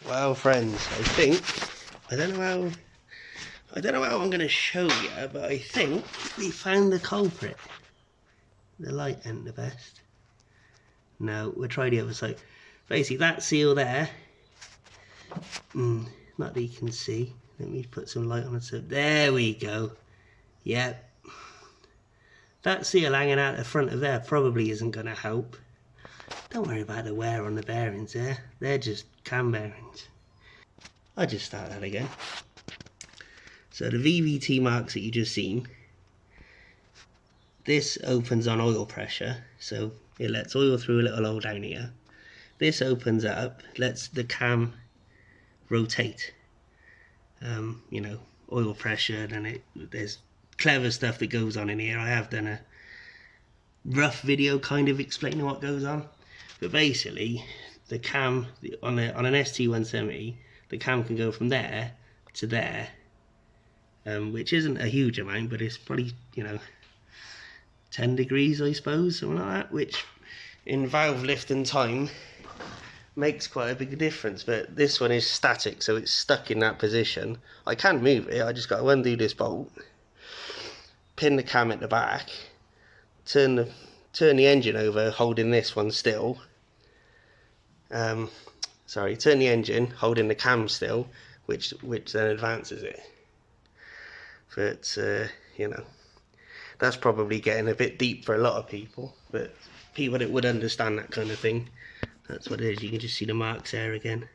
Well, friends, I don't know how I'm going to show you, but I think we found the culprit. The light ain't the best. No, we'll try the other side. Basically, that seal there, not that you can see. Let me put some light on it. So there we go. Yep. That seal hanging out the front of there probably isn't going to help. Don't worry about the wear on the bearings there. They're just cam bearings. I'll just start that again. So the VVT marks that you just seen, this opens on oil pressure, so it lets oil through a little hole down here. This opens up, lets the cam rotate. You know, oil pressure, and there's clever stuff that goes on in here. I have done a rough video kind of explaining what goes on, but basically the cam on an ST170, the cam can go from there to there, which isn't a huge amount, but it's probably, you know, 10 degrees I suppose, something like that, which in valve lift and time makes quite a big difference. But this one is static, so it's stuck in that position. I can move it, I just got to undo this bolt, pin the cam at the back, turn the engine over holding this one still, turn the engine holding the cam still, which then advances it. But you know, that's probably getting a bit deep for a lot of people, but people that would understand that kind of thing, that's what it is. You can just see the marks there again.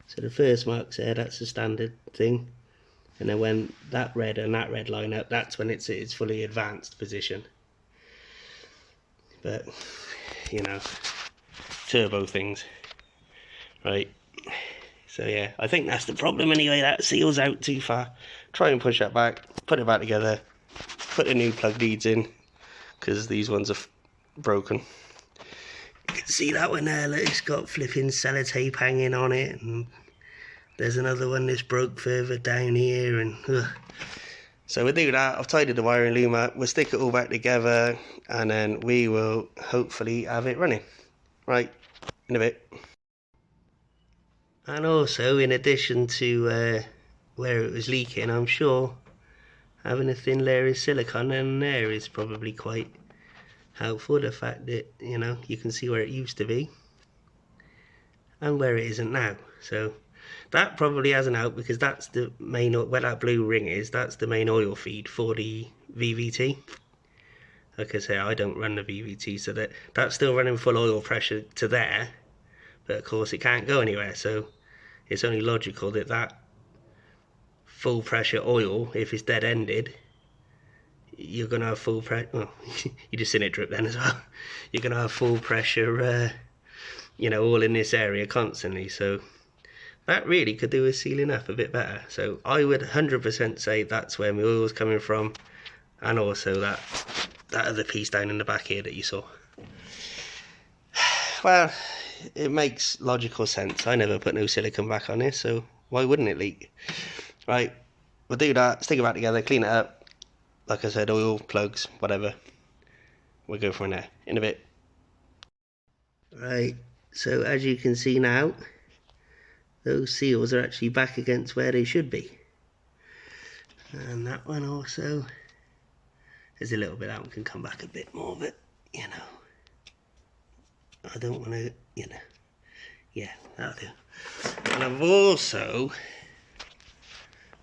So the first marks there, that's the standard thing, and then when that red and that red line up, that's when it's fully advanced position. But you know, turbo things, right? So yeah, I think that's the problem anyway. That seal's out too far. Try and push that back, put it back together, put the new plug leads in, because these ones are broken. You can see that one there, look, it's got flipping sellotape hanging on it, and there's another one that's broke further down here, and so we'll do that. I've tidied the wiring loom up, we'll stick it all back together, and then we will hopefully have it running. Right, in a bit. And also, in addition to where it was leaking, I'm sure having a thin layer of silicone in there is probably quite helpful. The fact that, you know, you can see where it used to be and where it isn't now. So that probably hasn't helped, because that's the main, where that blue ring is, that's the main oil feed for the VVT. Like I say, I don't run the VVT, so that's still running full oil pressure to there, but of course it can't go anywhere. So it's only logical that that full pressure oil, if it's dead ended, you're gonna have full pressure. Well, you just seen it drip then as well. You're gonna have full pressure, you know, all in this area constantly. So that really could do with sealing up a bit better. So I would 100% say that's where my oil's coming from, and also that other piece down in the back here that you saw. Well, it makes logical sense. I never put no silicone back on this, so why wouldn't it leak? Right, we'll do that, stick it back together, clean it up. Like I said, oil, plugs, whatever. We'll go from there in a bit. Right, so as you can see now, those seals are actually back against where they should be. And that one also, there's a little bit, that one can come back a bit more, but you know, I don't want to, you know, yeah, that'll do. And I've also,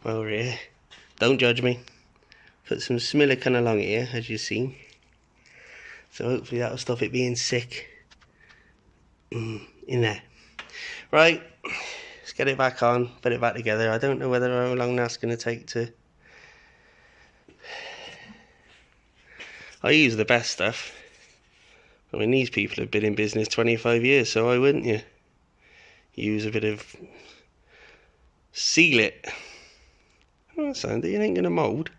over here, don't judge me, put some silicone along here, as you see, so hopefully that'll stop it being sick in there. Right, let's get it back on, put it back together. I don't know how long that's going to take to... I use the best stuff. I mean, these people have been in business 25 years, so why wouldn't you use a bit of seal it? Oh, Sandy, it ain't gonna mould.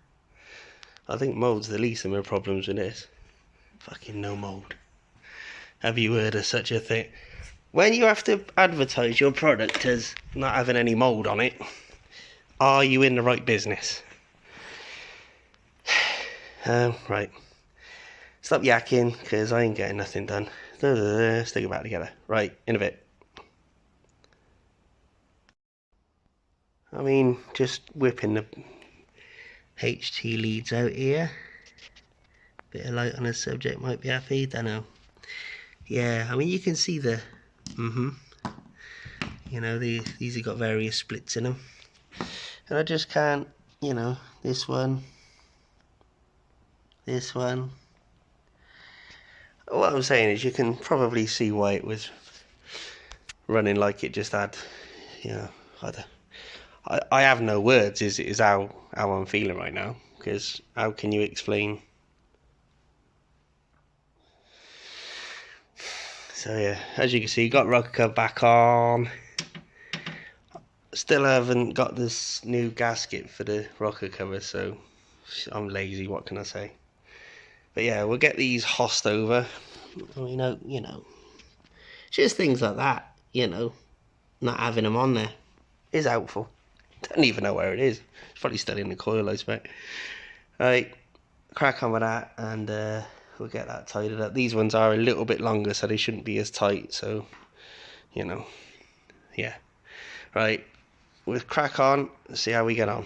I think mould's the least of my problems with this. Fucking no mould. Have you heard of such a thing? When you have to advertise your product as not having any mould on it, are you in the right business? Right. Stop yakking, because I ain't getting nothing done. Stick it back together. Right, in a bit. I mean, just whipping the HT leads out here. Bit of light on the subject might be happy, don't know. Yeah, I mean you can see the, you know, these have got various splits in them. And I just can't, you know, this one. What I'm saying is you can probably see why it was running like it just had, you know, I have no words is how I'm feeling right now, because how can you explain? So yeah, as you can see, got rocker cover back on. Still haven't got this new gasket for the rocker cover, so I'm lazy, what can I say? But yeah, we'll get these hossed over. You know, just things like that, you know, not having them on there is helpful. Don't even know where it is. It's probably still in the coil, I expect. Right, crack on with that, and we'll get that tidied up. These ones are a little bit longer, so they shouldn't be as tight, so, you know, yeah. Right, we'll crack on and see how we get on.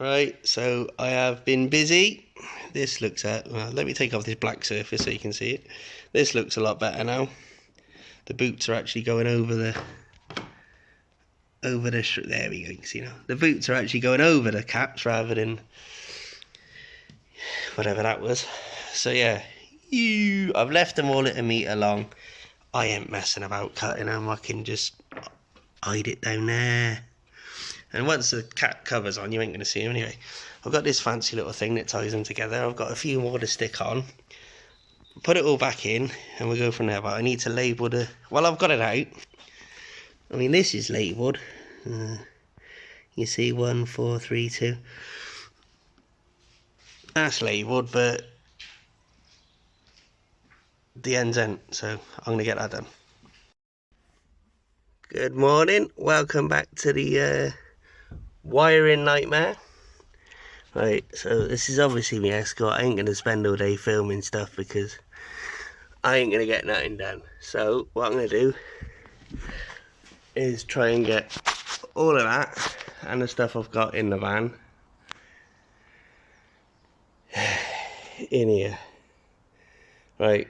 Right, so I have been busy. This looks at, well, let me take off this black surface so you can see it. This looks a lot better now. The boots are actually going over the there we go, you can see now. The boots are actually going over the caps rather than whatever that was. So yeah, I've left them all at 1 meter long. I ain't messing about cutting them. I can just hide it down there. And once the cap cover's on, you ain't going to see them anyway. I've got this fancy little thing that ties them together. I've got a few more to stick on. Put it all back in and we'll go from there. But I need to label the... Well, I've got it out. I mean, this is labelled. You see 1, 4, 3, 2. That's labelled, but the ends ain't. So I'm going to get that done. Good morning. Welcome back to the wiring nightmare. Right, so this is obviously my escort. I ain't going to spend all day filming stuff because I ain't going to get nothing done. So what I'm going to do is try and get all of that and the stuff I've got in the van in here. Right,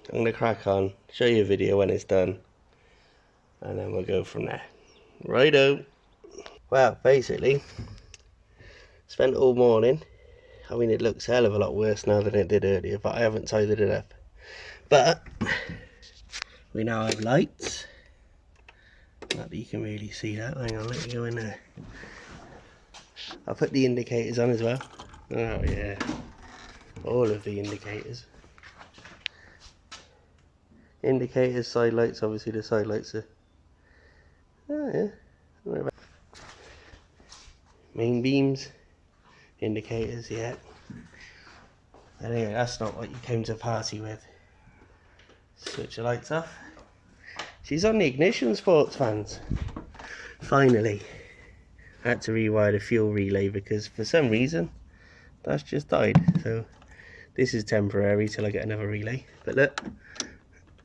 I'm going to crack on, show you a video when it's done, and then we'll go from there. Righto. Well, basically, spent all morning. I mean, it looks a hell of a lot worse now than it did earlier, but I haven't tidied it up. But we now have lights. Not that you can really see that. Hang on, let me go in there. I'll put the indicators on as well. Oh yeah, all of the indicators. Indicators, side lights. Obviously the side lights are... Oh yeah. Main beams, indicators, yeah. But anyway, that's not what you came to party with. Switch the lights off. She's on the ignition, sports fans. Finally. I had to rewire the fuel relay because for some reason that's just died. So this is temporary till I get another relay. But look,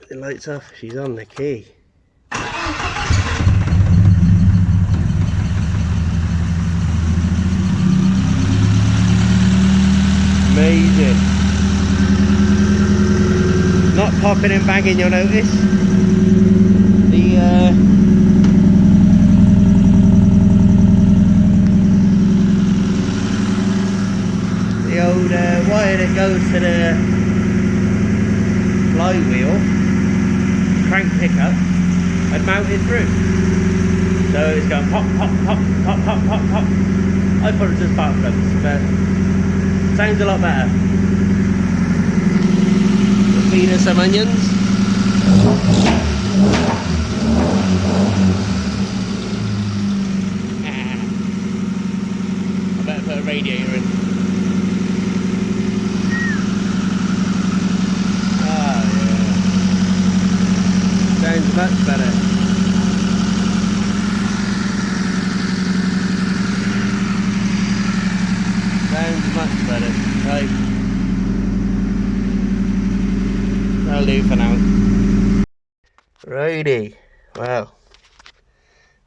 the lights off, she's on the key. Amazing. Not popping and banging, you'll notice. The old wire that goes to the flywheel, crank pickup, had mounted through. So it's going pop, pop, pop, pop, pop, pop, pop. I thought it was just spark plugs, but sounds a lot better. We'll feed her some onions. I better put a radiator in. Oh yeah. Sounds much better. Sounds much better. Right. That'll do for now. Righty. Well,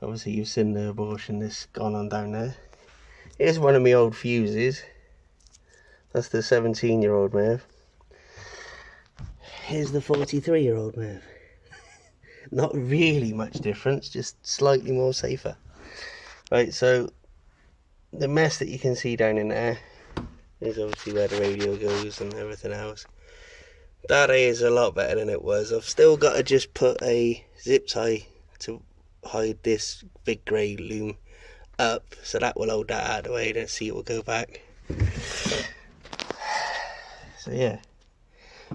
Obviously you've seen the abortion that's gone on down there. Here's one of my old fuses. That's the 17-year-old Merv. Here's the 43-year-old Merv. Not really much difference, just slightly more safer. Right, so the mess that you can see down in there is obviously where the radio goes and everything else. That is a lot better than it was. I've still got to just put a zip tie to hide this big grey loom up, so that will hold that out of the way, then see it will go back. So yeah,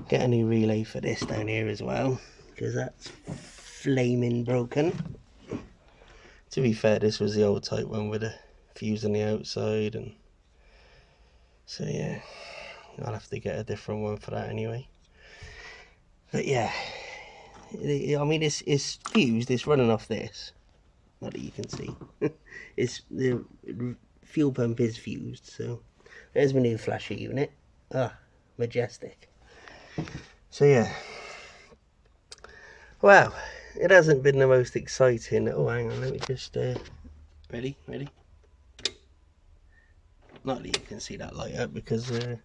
get a new relay for this down here as well, because that's flaming broken. To be fair, this was the old type one with a fuse on the outside, and so yeah, I'll have to get a different one for that anyway. But yeah, I mean it's fused, it's running off this, not that you can see. It's the fuel pump is fused, so there's my new flasher unit. Majestic. So yeah, well, it hasn't been the most exciting. Oh, hang on, let me just ready. Not that you can see that light up because I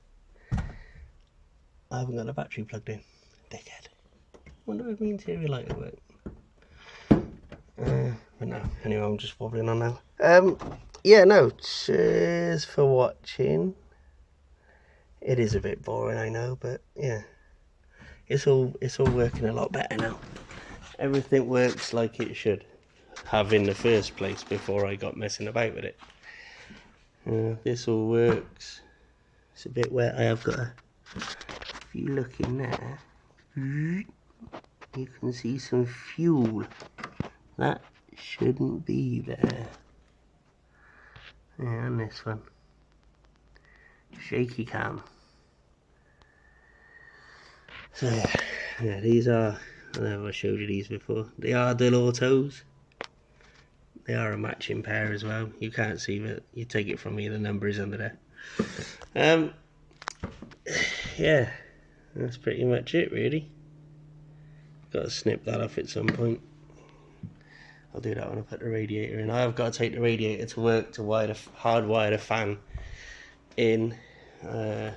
haven't got a battery plugged in. Dickhead. Wonder if my interior light will work. But no, anyway, I'm just wobbling on now. Yeah, no, cheers for watching. It is a bit boring, I know, but yeah, it's all working a lot better now. Everything works like it should have in the first place before I got messing about with it. This all works. It's a bit wet. I have got a, if you look in there, you can see some fuel. That shouldn't be there. Yeah, and this one. Shaky cam. So yeah, these are, I don't know if I showed you these before, they are dual autos. They are a matching pair as well. You can't see, but you take it from me, the number is under there. Yeah, that's pretty much it really. Got to snip that off at some point. I'll do that when I put the radiator in. I've got to take the radiator to work to hardwire the fan in. But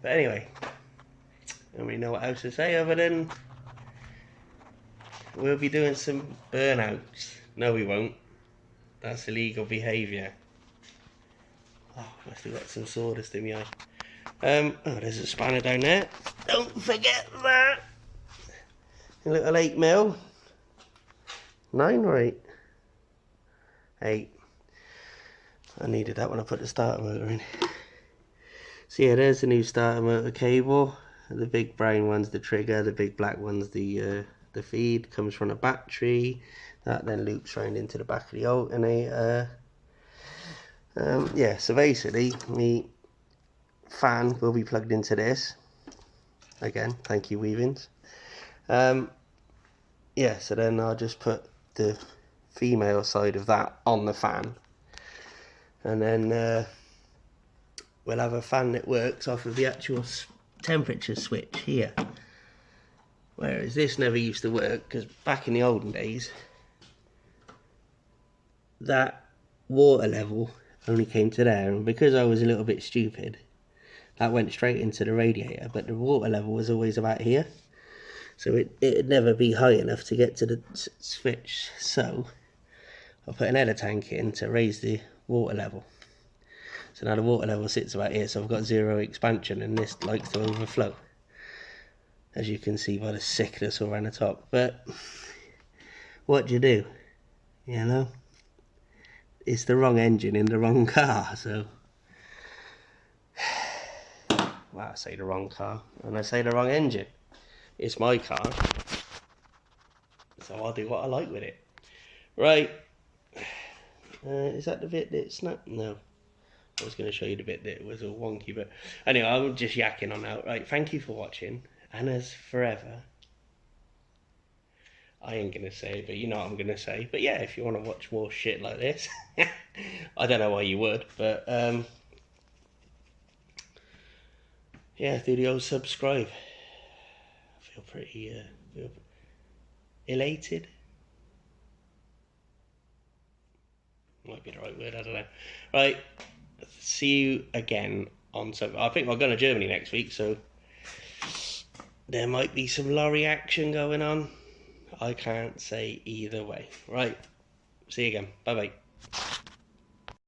anyway, I don't really know what else to say other than we'll be doing some burnouts. No, we won't. That's illegal behaviour. Oh, must have got some sawdust in my eye. Oh, there's a spanner down there. Don't forget that. A little 8mm. 9 or 8? 8. I needed that when I put the starter motor in. So yeah, there's the new starter motor cable. The big brown one's the trigger, the big black one's the feed. Comes from a battery. That then loops round into the back of the alternator. Yeah, so basically, the fan will be plugged into this. Again, thank you, Weavings. Yeah, so then I'll just put the female side of that on the fan. And then we'll have a fan that works off of the actual temperature switch here. Whereas this never used to work, because back in the olden days, that water level only came to there, and because I was a little bit stupid, that went straight into the radiator, but the water level was always about here, so it'd never be high enough to get to the switch. So I put an header tank in to raise the water level. So now the water level sits about here, so I've got zero expansion, and this likes to overflow, as you can see by the sickness all around the top. But what do you do? You know, it's the wrong engine in the wrong car. So, well, I say the wrong car, and I say the wrong engine. It's my car, so I'll do what I like with it. Right, is that the bit that snapped? No, I was going to show you the bit that was all wonky, but anyway, I'm just yakking on now. Right, thank you for watching, and as forever, I ain't going to say, but you know what I'm going to say. But yeah, if you want to watch more shit like this, I don't know why you would, but yeah, do the old subscribe. I feel pretty elated. might be the right word, I don't know. Right, see you again on something. I think I'm going to Germany next week, so there might be some lorry action going on. I can't say either way. Right, see you again. Bye bye.